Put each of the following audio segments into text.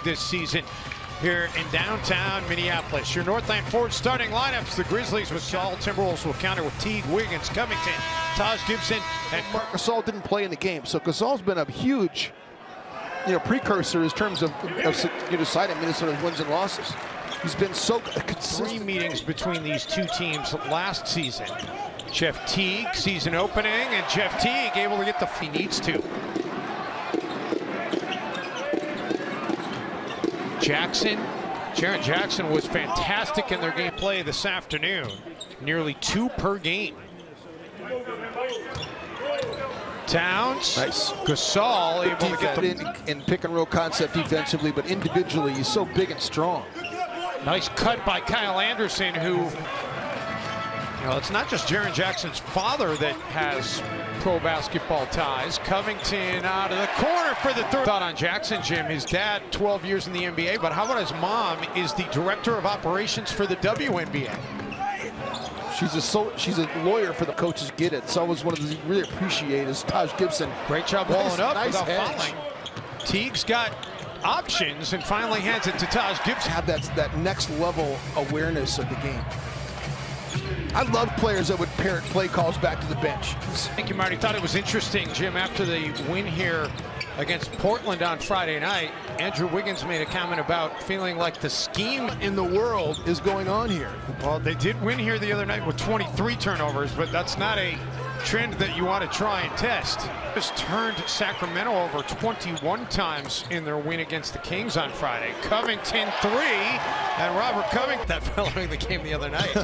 this season here in downtown Minneapolis. Your Northland Ford starting lineups: the Grizzlies with Saul, Timberwolves will counter with Teague, Wiggins, Covington, Taj Gibson, and Marc Gasol didn't play in the game, so Gasol's been a huge, precursor in terms of deciding Minnesota's wins and losses. He's been so consistent. 3 meetings between these two teams last season. Jeff Teague, season opening, and Jeff Teague able to get the he needs to. Jaren Jackson was fantastic in their game play this afternoon. Nearly 2 per game. Towns, nice. Gasol able to get the in pick and roll concept defensively, but individually he's so big and strong. Nice cut by Kyle Anderson, who, it's not just Jaren Jackson's father that has pro basketball ties. Covington out of the corner for the third. Thought on Jackson, Jim, his dad 12 years in the NBA, but how about his mom is the director of operations for the WNBA? She's a lawyer for the coaches. Get it. So was one of the really appreciate is Taj Gibson. Great job walling up nice without fouling. Teague's got options and finally hands it to Taj Gibson. Have that next level awareness of the game. I love players that would parrot play calls back to the bench. Thank you, Marty. Thought it was interesting, Jim, after the win here against Portland on Friday night, Andrew Wiggins made a comment about feeling like the scheme in the world is going on here. Well, they did win here the other night with 23 turnovers, but that's not a trend that you want to try and test. Just turned Sacramento over 21 times in their win against the Kings on Friday. Covington 3, and Robert Covington that following the game the other night.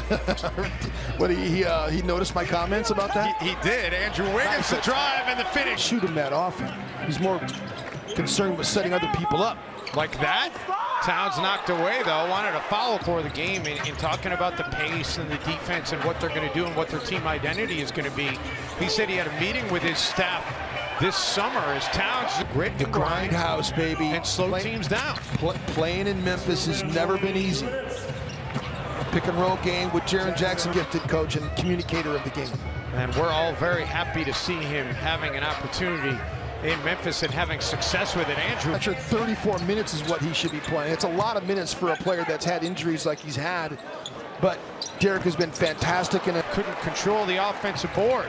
But he noticed my comments about that? He did. Andrew Wiggins, the drive and the finish. Shoot him that often. He's more concerned with setting other people up. Like that? Towns knocked away, though. Wanted a foul for the game in talking about the pace and the defense and what they're going to do and what their team identity is going to be. He said he had a meeting with his staff this summer as Towns grit and grind house, baby, and slow teams down. Playing in Memphis has never been easy. Pick and roll game with Jaren Jackson, gifted coach and communicator of the game. And we're all very happy to see him having an opportunity in Memphis and having success with it. Andrew, I'm sure 34 minutes is what he should be playing. It's a lot of minutes for a player that's had injuries like he's had, but Derek has been fantastic and couldn't control the offensive board.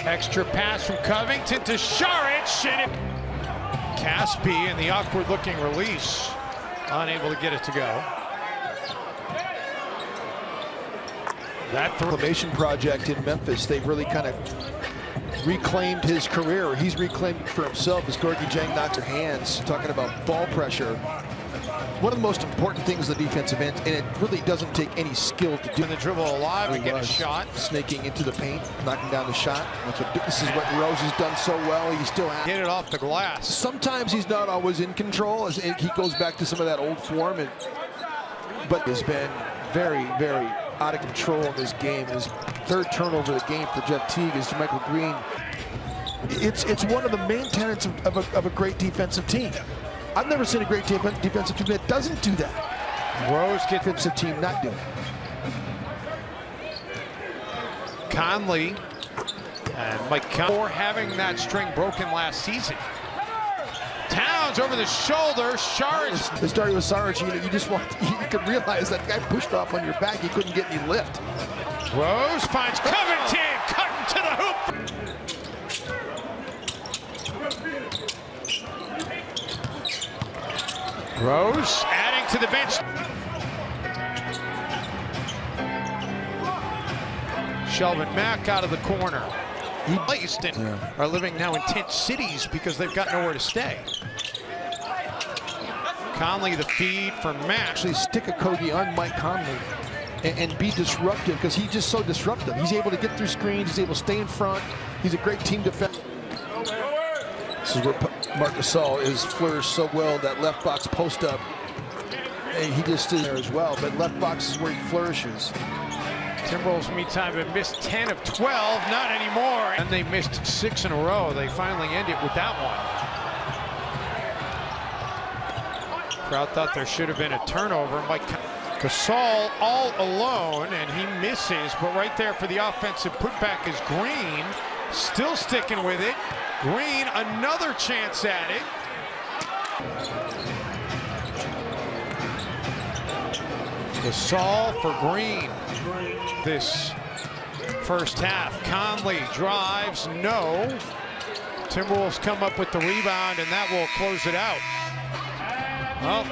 Extra pass from Covington to Saric, and Caspi and the awkward looking release, unable to get it to go. That reclamation project in Memphis, they really kind of reclaimed his career. He's reclaimed it for himself as Gorgui Dieng knocks her hands, talking about ball pressure. One of the most important things in the defensive end, and it really doesn't take any skill to do. And the dribble alive and get a shot. Snaking into the paint, knocking down the shot. This is what Rose has done so well. He still has. Get it off the glass. Sometimes he's not always in control, as he goes back to some of that old form, but has been very, very out of control in this game. His third turnover of the game for Jeff Teague is Michael Green. It's one of the main tenets of a great defensive team. I've never seen a great defensive team that doesn't do that. Rose gets defensive team not doing. Conley and Mike Conley having that string broken last season. Towns over the shoulder, Saric. The start with Saric, you could realize that guy pushed off on your back. He couldn't get any lift. Rose finds Covington, cutting to the hoop. Rose adding to the bench. Shelvin Mack out of the corner. He placed and are living now in tent cities because they've got nowhere to stay. Conley the feed for Mack. Actually stick a Kogi on Mike Conley and be disruptive because he's just so disruptive. He's able to get through screens. He's able to stay in front. He's a great team defender. This is where Marc Gasol is flourished so well, that left box post up. And he just is there as well, but left box is where he flourishes. Timberwolves, meantime, have missed 10 of 12, not anymore. And they missed 6 in a row. They finally end it with that one. Crowd thought there should have been a turnover. Mike Gasol all alone, and he misses, but right there for the offensive putback is Green, still sticking with it. Green, another chance at it. Gasol for Green this first half. Conley drives, no. Timberwolves come up with the rebound, and that will close it out. Well,